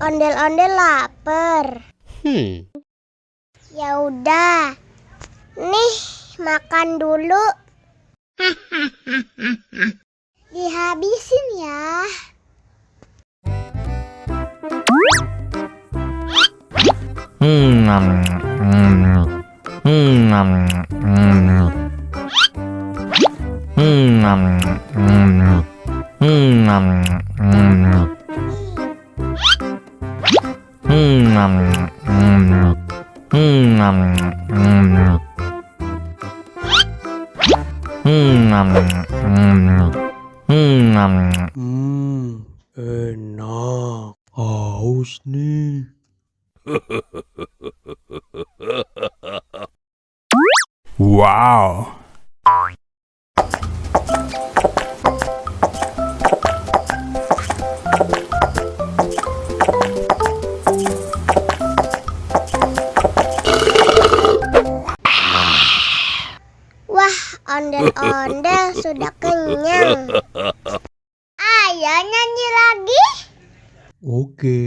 Ondel-ondel lapar. Ya udah. Nih, makan dulu. Dihabisin ya. Enak. Haus nih. Wow. Wah, ondel-ondel sudah kenyang. Ayo nyanyi lagi. Oke.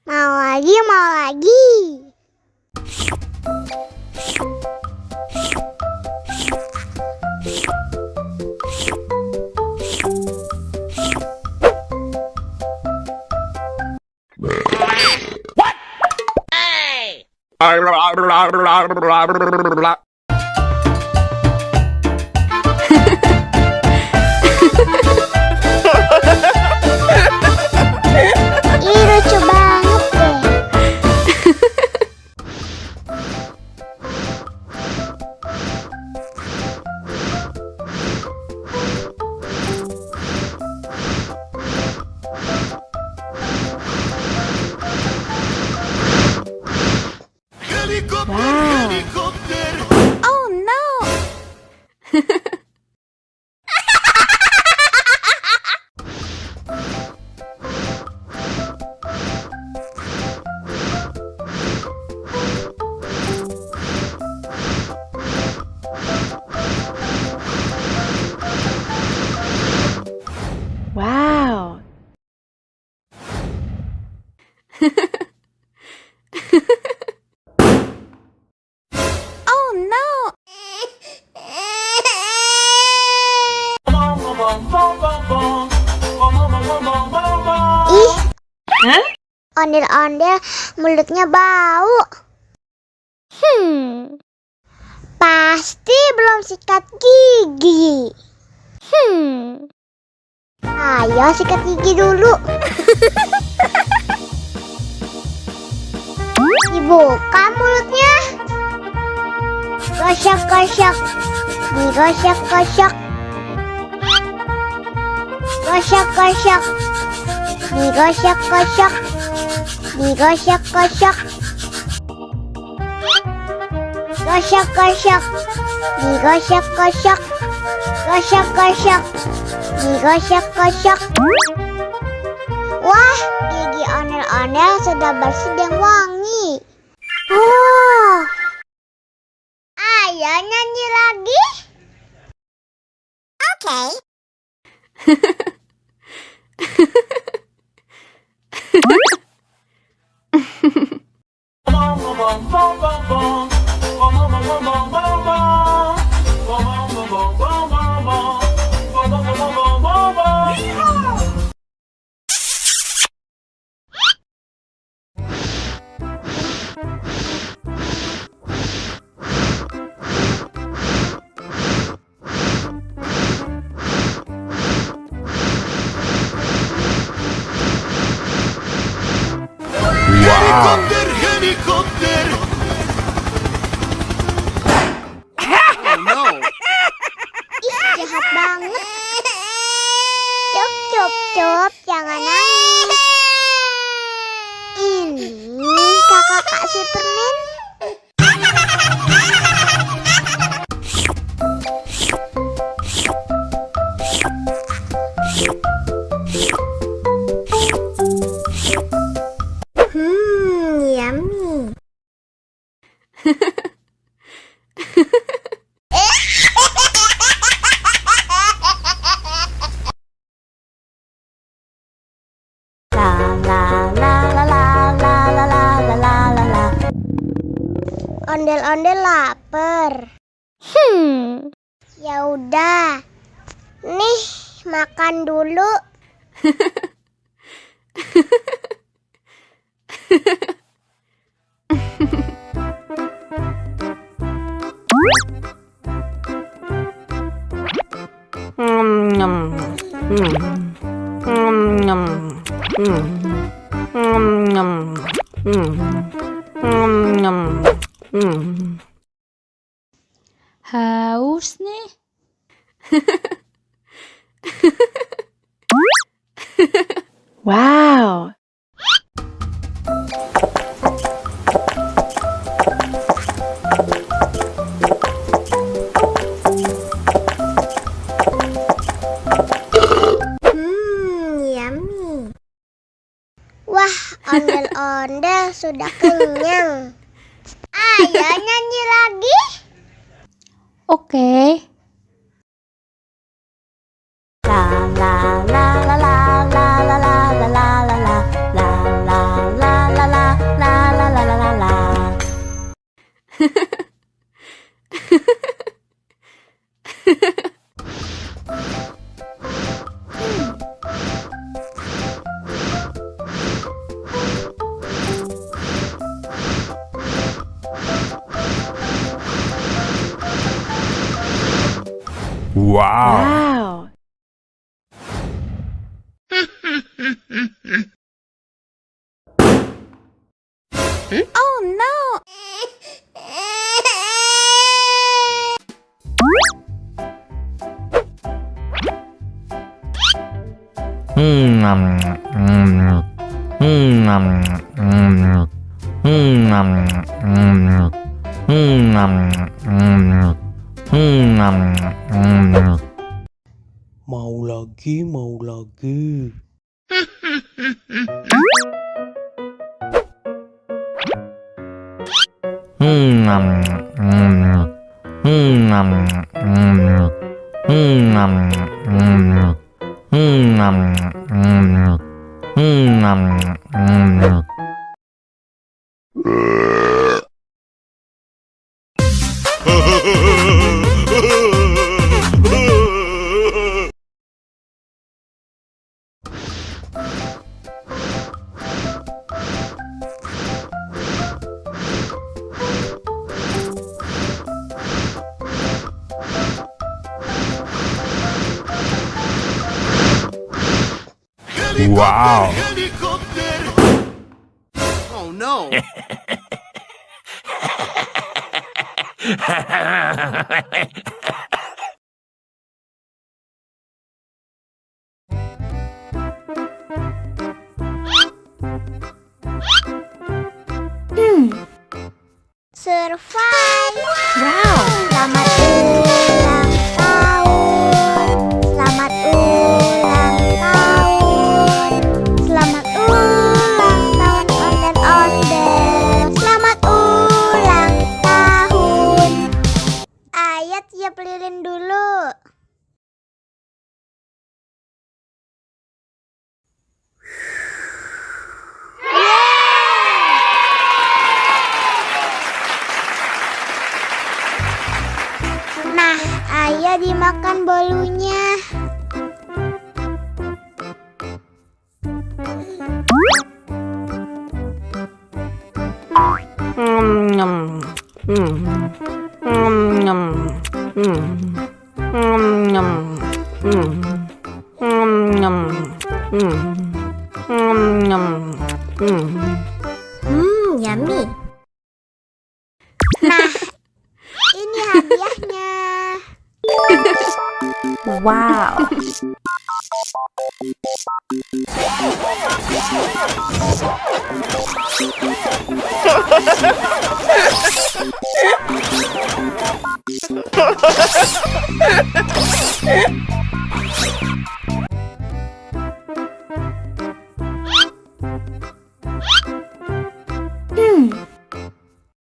Mau lagi, mau lagi. Ih, lucu banget deh. Oh no! Wow. Oh no! Ih, ondel-ondel mulutnya bau. Pasti belum sikat gigi. Ayo sikat gigi dulu. Dibuka mulutnya. Gosok-gosok. Digosok-gosok. Gosok-gosok. Digosok-gosok. Digosok-gosok. Gosok-gosok. Digosok-gosok. Gosok-gosok. Digosok-gosok. Wah, gigi ondel-ondel sudah bersih dan wangi. Oh. Ayo nyanyi lagi. Oke. Wow. helicopter! Oh no! Ih, jahat banget. Cop, cop, cop, jangan nangis. Ini kakak Kak Superman. Yummy. Ondel-ondel lapar. Ya udah. Nih, makan dulu. Haus nih. Wow. Yummy. Wah, ondel-ondel sudah kenyang. Ayo nyanyi lagi. Oke. Wow. Wow. Oh no. Mau lagi, mau lagi. Wow. Helicopter! Oh no! Survive. Wow. Selamat ulang tahun. Selamat ulang tahun. Selamat ulang tahun ondel-ondel. Selamat ulang tahun. Ayo tiup lilin dulu. Nah, ayo dimakan bolunya. Yummy. Nah, ini hadiahnya. Wow.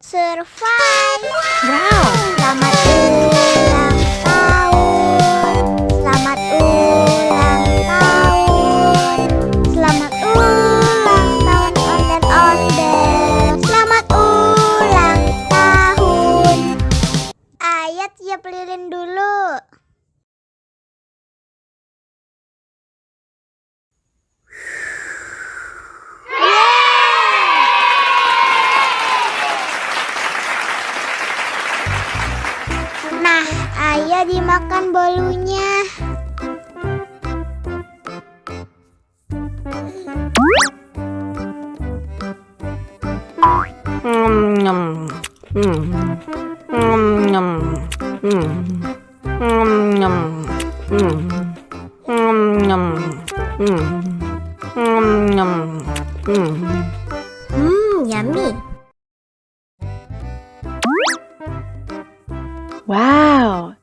Survive. Wow. Selamat ulang tahun. Selamat ulang tahun. Selamat ulang tahun ondel-ondel. Selamat ulang tahun. Ayat tiup lilin dulu. Nah, ayo dimakan bolunya. Yummy. Wow.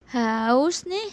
Haus nih.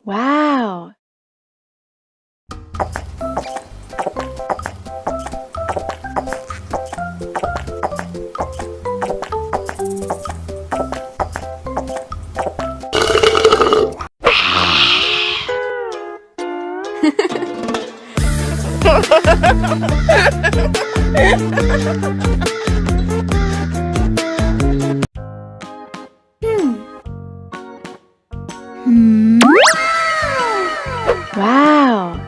Wow. Wow.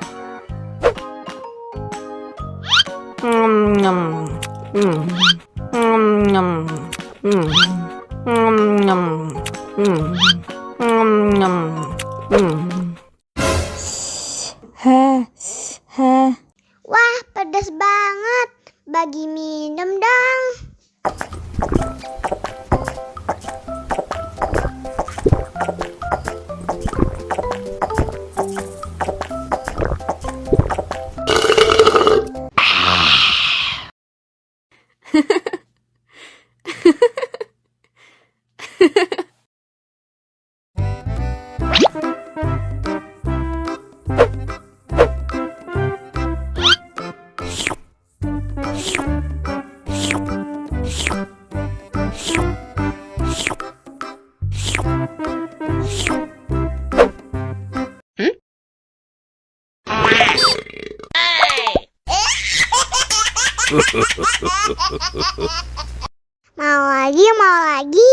Wah, pedas banget. Bagi minum dong. Mau lagi, mau lagi.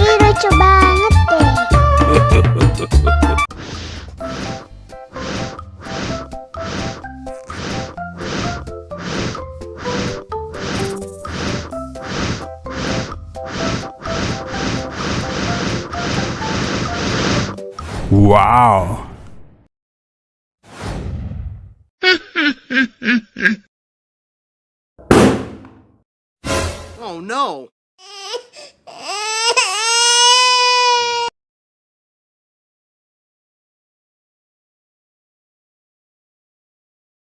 Ih, lucu banget deh. Wow. Oh no.